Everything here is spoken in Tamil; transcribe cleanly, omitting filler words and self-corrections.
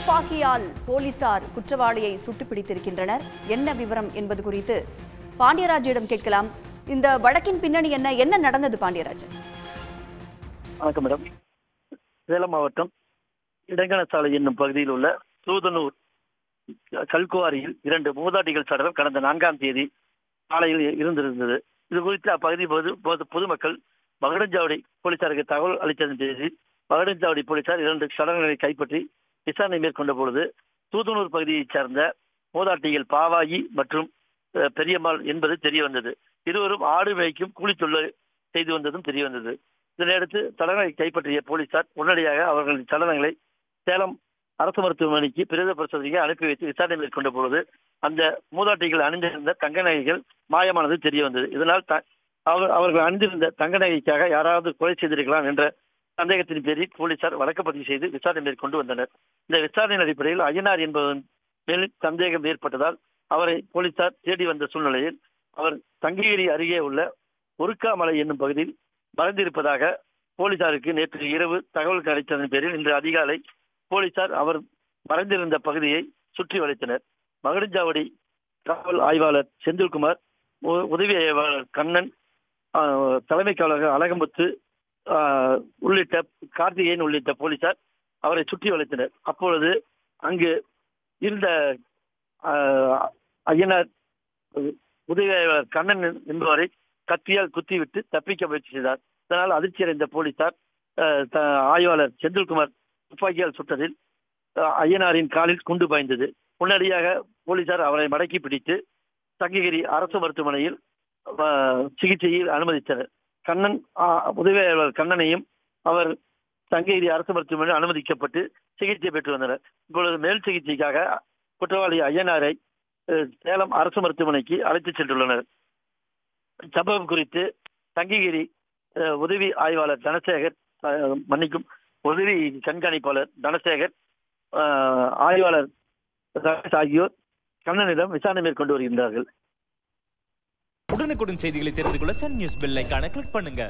துப்பாக்கியால் போலீசார் குற்றவாளியை சுட்டுப்பிடித்திருக்கின்றனர். என்ன விவரம் என்பது குறித்து பாண்டியராஜிடம் கேட்கலாம். இந்த வழக்கின் பின்னணி என்ன நடந்தது பாண்டியராஜ்? வணக்கம் மேடம். சேலம் மாவட்டம் இடங்கணசாலை என்னும் பகுதியில் உள்ள சூதனூர் கல்குவாரியில் 2 மூதாட்டிகள் சடலம் கடந்த 4ஆம் தேதி காலையில் இருந்திருந்தது. இது குறித்து அப்பகுதி பொதுமக்கள் மகுடஞ்சாவடி போலீசாருக்கு தகவல் அளித்ததன் பேரில் மகுடஞ்சாவடி போலீசார் 2 சடலங்களை கைப்பற்றி விசாரணை மேற்கொண்ட பொழுது சூதனூர் பகுதியைச் சேர்ந்த மூதாட்டிகள் பாவாயி மற்றும் பெரியம்மாள் என்பது தெரிய வந்தது. இருவரும் ஆடு மேய்க்கும் கூலித்தொழில் செய்து வந்ததும் தெரிய வந்தது. இதனையடுத்து சடலங்களை கைப்பற்றிய போலீசார் உடனடியாக அவர்களின் சடலங்களை சேலம் அரசு மருத்துவமனைக்கு பிரேத பரிசோதனைக்கு அனுப்பி வைத்து விசாரணை மேற்கொண்ட பொழுது அந்த மூதாட்டிகள் அணிந்திருந்த தங்க நகைகள் மாயமானது தெரிய வந்தது. இதனால் அவர்கள் அணிந்திருந்த தங்க நகைக்காக யாராவது கொலை செய்திருக்கலாம் என்ற சந்தேகத்தின் பேரில் போலீசார் வழக்கு பதிவு செய்து விசாரணை மேற்கொண்டு வந்தனர். இந்த விசாரணையின் அடிப்படையில் ஐயனார் என்பவன் மேல் சந்தேகம் ஏற்பட்டதால் அவரை போலீசார் தேடி வந்த சூழ்நிலையில் அவர் தங்ககிரி அருகே உள்ள ஒருக்காமலை என்னும் பகுதியில் மறைந்திருப்பதாக போலீசாருக்கு நேற்று இரவு தகவல் கிடைத்ததன் பேரில் இன்று அதிகாலை போலீசார் அவர் மறைந்திருந்த பகுதியை சுற்றி வளைத்தனர். மகுடஞ்சாவடி காவல் ஆய்வாளர் செந்தில்குமார், உதவி ஆய்வாளர் கண்ணன், தலைமை காவலர் அழகமுத்து உள்ளிட்ட கார்த்திகேயன் உள்ளிட்ட போலீசார் அவரை சுற்றி வளைத்தனர். அப்பொழுது அங்கு இருந்த ஐயனார் உதவி ஆய்வாளர் கண்ணன் என்பவரை கத்தியால் குத்திவிட்டு தப்பிக்க முயற்சி செய்தார். இதனால் அதிர்ச்சியடைந்த போலீசார் ஆய்வாளர் செந்தில்குமார் துப்பாக்கியால் சுட்டதில் ஐயனாரின் காலில் குண்டு பாய்ந்தது. உடனடியாக போலீசார் அவரை மடக்கி பிடித்து தங்ககிரி அரசு மருத்துவமனையில் சிகிச்சையில் அனுமதித்தனர். கண்ணன் உதவியாளர் கண்ணனையும் அவர் தங்ககிரி அரசு மருத்துவமனையில் அனுமதிக்கப்பட்டு சிகிச்சை பெற்று வந்தனர். இப்பொழுது மேல் சிகிச்சைக்காக குற்றவாளி ஐயனாரை சேலம் அரசு மருத்துவமனைக்கு அழைத்துச் சென்றுள்ளனர். சம்பவம் குறித்து தங்ககிரி உதவி ஆய்வாளர் தனசேகர், உதவி கண்காணிப்பாளர் தனசேகர், ஆய்வாளர் ஆகியோர் கண்ணனிடம் விசாரணை மேற்கொண்டு வருகின்றார்கள். உடனுக்குடன் செய்திகளை தெரிந்து கொள்ள சன் நியூஸ் பெல் ஐகானை கிளிக் பண்ணுங்க.